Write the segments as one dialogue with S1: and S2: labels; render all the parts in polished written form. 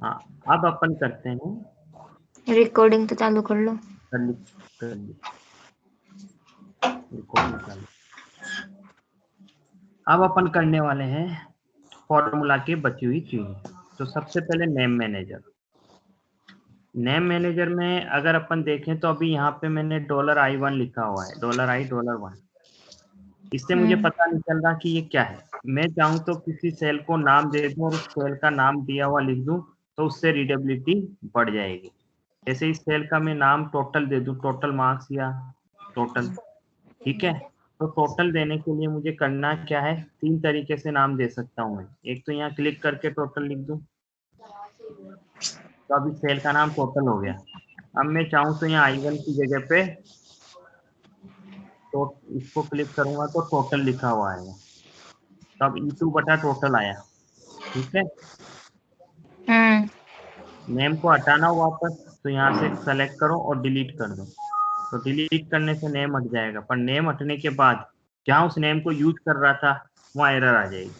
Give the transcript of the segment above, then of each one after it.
S1: हाँ, अब अपन करते हैं,
S2: रिकॉर्डिंग तो चालू कर लो।
S1: कर ली रिकॉर्डिंग चालू। अब अपन करने वाले हैं फॉर्मूला की बची हुई चीजें। तो सबसे पहले नेम मैनेजर। नेम मैनेजर में अगर अपन देखें तो अभी यहाँ पे मैंने $i1 लिखा हुआ है, $i$1। इससे मुझे पता नहीं चल रहा कि ये क्या है। मैं चाहूँ तो किसी सेल को नाम दे दूं और उस सेल का नाम दिया हुआ लिख दूं, तो उससे रीडेबिलिटी बढ़ जाएगी। जैसे इस सेल का मैं नाम टोटल दे दूं, टोटल मार्क्स या टोटल, ठीक है। तो टोटल देने के लिए मुझे करना क्या है, 3 तरीके से नाम दे सकता हूँ मैं। एक तो यहाँ क्लिक करके टोटल लिख दूं, तो अभी सेल का नाम टोटल हो गया। अब मैं चाहूँ तो यहाँ I1 की जगह पे तो इसको क्लिक करूंगा तो टोटल लिखा हुआ आएगा। तो अब E2 बटा टोटल आया, ठीक है। नेम को हटाना हो वापस, तो यहाँ से सेलेक्ट करो और डिलीट कर दो। तो डिलीट करने से नेम हट जाएगा, पर नेम हटने के बाद जहाँ उस नेम को यूज कर रहा था वहाँ एरर आ जाएगी।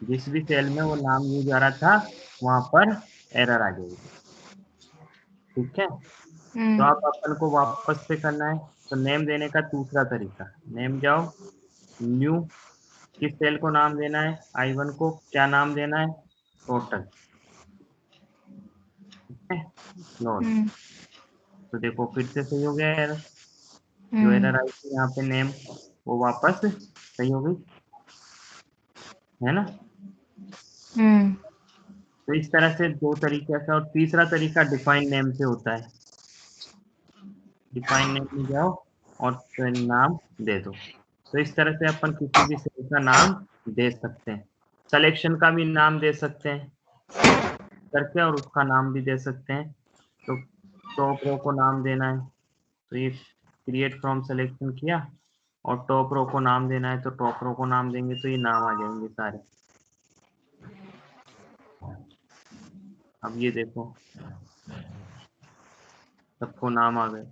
S1: जिस भी सेल में वो नाम यूज आ रहा था वहां पर एरर आ जाएगी, ठीक है। तो आप अपन को वापस से करना है। तो नेम देने का दूसरा तरीका, नेम जाओ, न्यू, किस सेल को नाम देना है, I1 को क्या नाम देना है, टोटल, ठीक है। क्लोज। तो देखो फिर से सही हो गया एरर। जो एरर आई थी यहाँ पे नेम, वो वापस सही हो गई, है ना। तो इस तरह से 2 तरीके से। और तीसरा तरीका डिफाइन नेम से होता है। डिफाइन नेम में जाओ और फिर नाम दे दो। तो इस तरह से अपन किसी भी सेल का नाम दे सकते हैं। सिलेक्शन का भी नाम दे सकते हैं करके, और उसका नाम भी दे सकते हैं। तो टॉप रो को नाम देना है, तो ये क्रिएट फ्रॉम सिलेक्शन किया, और टॉप रो को नाम देना है तो टॉप रो को नाम देंगे, तो ये नाम आ जाएंगे सारे। अब ये देखो सबको नाम आ गए,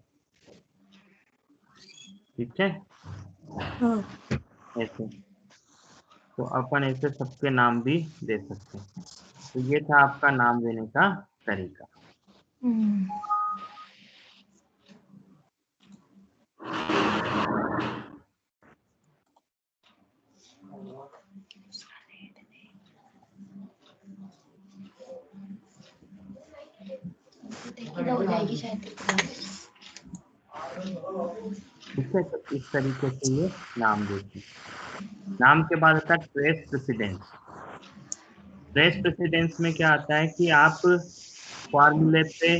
S1: ठीक है। ऐसे तो अपन ऐसे सबके नाम भी दे सकते हैं। तो ये था आपका नाम देने का तरीका।
S2: हो जाएगी शायद।
S1: ठीक है, तो इस तरीके से ये नाम देते हैं। नाम के बाद आता है ट्रेस प्रेसिडेंस। ट्रेस प्रेसिडेंस में क्या आता है कि आप फॉर्मूले पे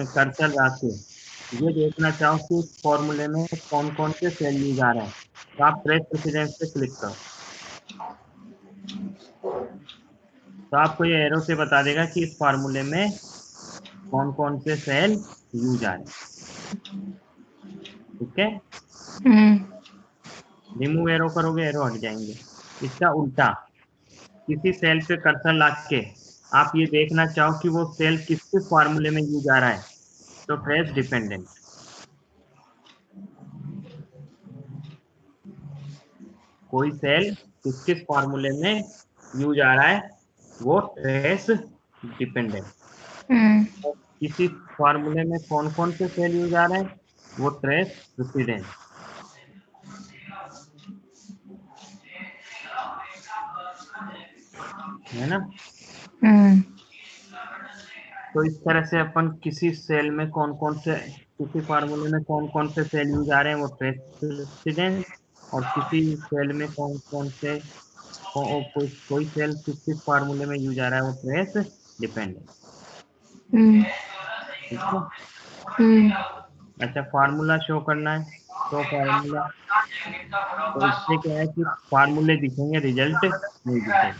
S1: कर्सर रख के ये देखना चाहो कि उस फॉर्मूले में कौन कौन से सेल यूज आ रहे हैं, तो आप ट्रेस प्रेसिडेंस पे क्लिक करो, तो आपको ये एरो से बता देगा कि इस फॉर्मूले में कौन कौन से सेल यूज आ रहे हैं, ठीक है। रिमूव एरो करोगे एरो हट जाएंगे। इसका उल्टा, किसी सेल पे कर्सर ला के आप ये देखना चाहो कि वो सेल किसके फॉर्मूले में यूज आ रहा है, तो ट्रेस डिपेंडेंट। कोई सेल किस किस फॉर्मूले में यूज आ रहा है, वो ट्रेस डिपेंडेंट। तो किसी फॉर्मूले में कौन कौन से सेल यूज आ रहे हैं, वो ट्रेस प्रेसिडेंट, है ना। तो इस तरह से अपन किसी सेल में कौन कौन से, किसी फार्मूले में कौन कौन से सेल यूज आ रहे हैं वो ट्रेस प्रेसिडेंट, और किसी सेल में कौन कौन से कोई सेल किस किस फार्मूले में यूज आ रहा है वो ट्रेस डिपेंडेंट, ठीक है। अच्छा, फार्मूला शो करना है, तो फार्मूला, तो इससे क्या है कि फार्मूले दिखेंगे, रिजल्ट नहीं दिखेगा।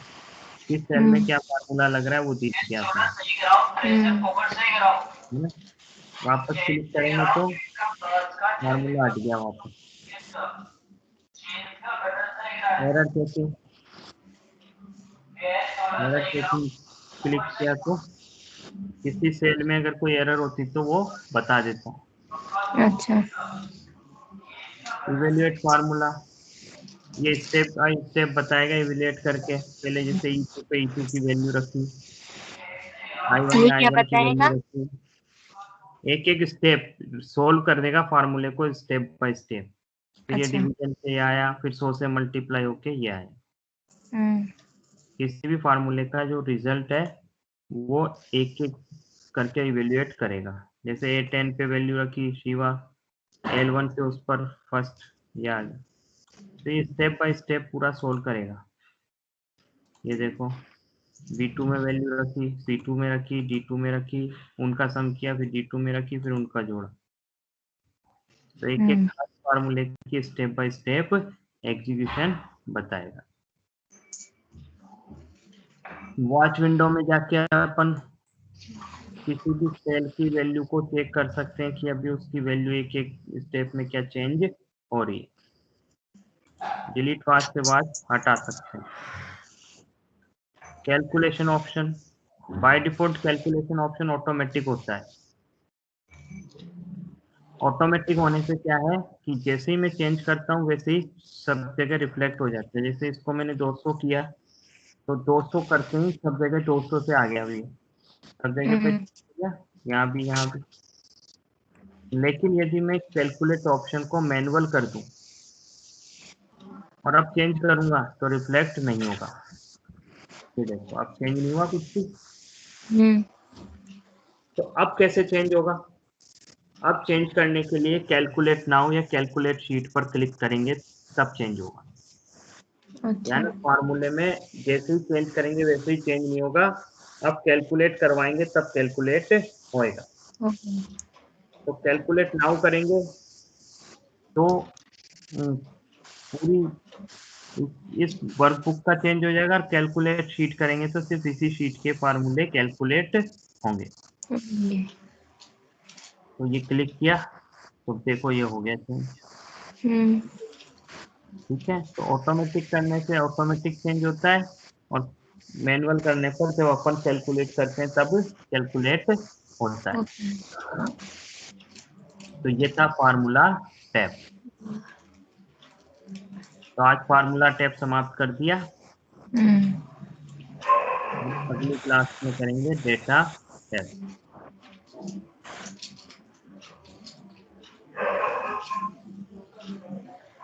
S1: किस सेल में क्या फार्मूला लग रहा है वो दिख गया अपना, है ना। वापस क्लिक करेंगे तो फार्मूला हट गया वापस। Error checking, error checking click किया तो किसी सेल में अगर कोई एरर होती तो वो बता देता।
S2: अच्छा।
S1: इवेल्युएट फार्मूला, ये स्टेप बाय स्टेप बताएगा इवैल्यूएट करके। पहले जैसे E2 पे E2 की वैल्यू रखी, I1
S2: ये
S1: में
S2: क्या
S1: I1 की
S2: बताएगा?
S1: वैल्यू रखी। एक एक स्टेप सोल्व कर देगा फार्मूले को स्टेप बाय स्टेप। फिर ये
S2: अच्छा।
S1: डिवीजन से ये आया, फिर 100 से मल्टीप्लाई होके ये आया।
S2: हम्म।
S1: किसी भी फार्मूले का जो रिजल्ट है वो एक एक करके इवेल्युएट करेगा। जैसे A10 पे वैल्यू रखी शिवा, L1 पे उस पर फर्स्ट ये आ गया। तो ये स्टेप बाय स्टेप पूरा सोल्व करेगा। ये देखो B2 में वैल्यू रखी, C2 में रखी, D2 में रखी, उनका सम किया, फिर D2 में रखी, फिर उनका जोड़ा। तो एक एक फार्मूले की स्टेप बाय स्टेप एग्जीक्यूशन बताएगा। वॉच विंडो में जाके अपन किसी भी सेल की वैल्यू को चेक कर सकते हैं कि अभी उसकी वैल्यू एक एक स्टेप में क्या चेंज हो रही है। डिलीट पास से बाद हटा सकते हैं। Calculation option, by default calculation option automatic होता है। ऑटोमेटिक होने से क्या है कि जैसे ही मैं चेंज करता हूँ वैसे ही सब जगह रिफ्लेक्ट हो जाते हैं। जैसे इसको मैंने 200 किया तो 200 करते ही सब जगह 200 से आ गया, अभी सब जगह पे किया, यहाँ भी यहाँ भी। लेकिन यदि मैं कैलकुलेट ऑप्शन को मैनुअल कर दूं और अब चेंज करूंगा तो रिफ्लेक्ट नहीं होगा। ये देखो अब चेंज नहीं हुआ कुछ भी। तो अब कैसे चेंज होगा? अब चेंज करने के लिए कैलकुलेट नाउ या कैलकुलेट शीट पर क्लिक करेंगे तब चेंज होगा।
S2: अच्छा।
S1: यानी फार्मूले में जैसे ही चेंज करेंगे वैसे ही चेंज नहीं होगा। अब कैलकुलेट करवाएंगे तब कैलकुलेट होएगा। तो कैलकुलेट नाउ करेंगे तो पूरी इस वर्कबुक का चेंज हो जाएगा, और कैलकुलेट शीट करेंगे तो सिर्फ इसी शीट के फार्मूले कैलकुलेट होंगे। तो ये क्लिक किया तो देखो ये हो गया चेंज। ठीक है, तो ऑटोमेटिक करने से ऑटोमेटिक चेंज होता है, और मैनुअल करने पर जब अपन कैलकुलेट करते हैं तब कैलकुलेट होता है। तो ये था फार्मूला टैब। तो आज फार्मूला टैब समाप्त कर दिया। अगली क्लास में करेंगे डेटा टैब।